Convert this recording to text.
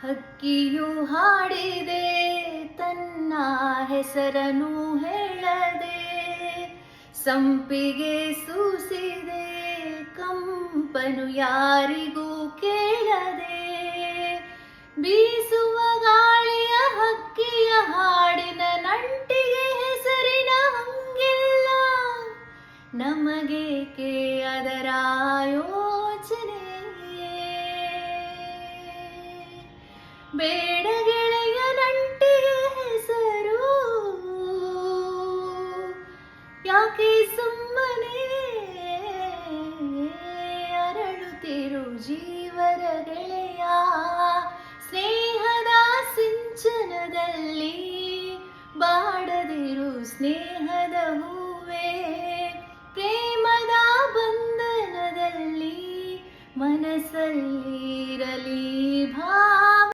ಹಕ್ಕಿಯು ಹಾಡಿದೆ ತನ್ನ ಹೆಸರನ್ನು ಹೇಳದೆ, ಸಂಪಿಗೆ ಸೂಸಿದೆ ಕಂಪನು ಯಾರಿಗೂ ಕೇಳದೆ. ಬೀಸುವ ಗಾಳಿಯ ಹಕ್ಕಿಯ ಹಾಡಿನ ನಂಟಿಗೆ ಹೆಸರಿನ ಹಂಗಿಲ್ಲ, ನಮಗೇಕೆ ಅದರ ಯೋಚನೆ. ಬೇಡ ಗೆಳೆಯ ನಂಟಿಗೆ ಹೆಸರು, ಯಾಕೆ ಸುಮ್ಮನೆ ಅರಳುತ್ತಿರು ಜೀವದ ಗೆಳೆಯ. ಸ್ನೇಹದ ಸಿಂಚನದಲ್ಲಿ ಬಾಡದಿರು ಸ್ನೇಹದ ಹೂವೇ, ಪ್ರೇಮದ ಬಂಧನದಲ್ಲಿ ಮನಸ್ಸಲ್ಲಿರಲಿ ಭಾ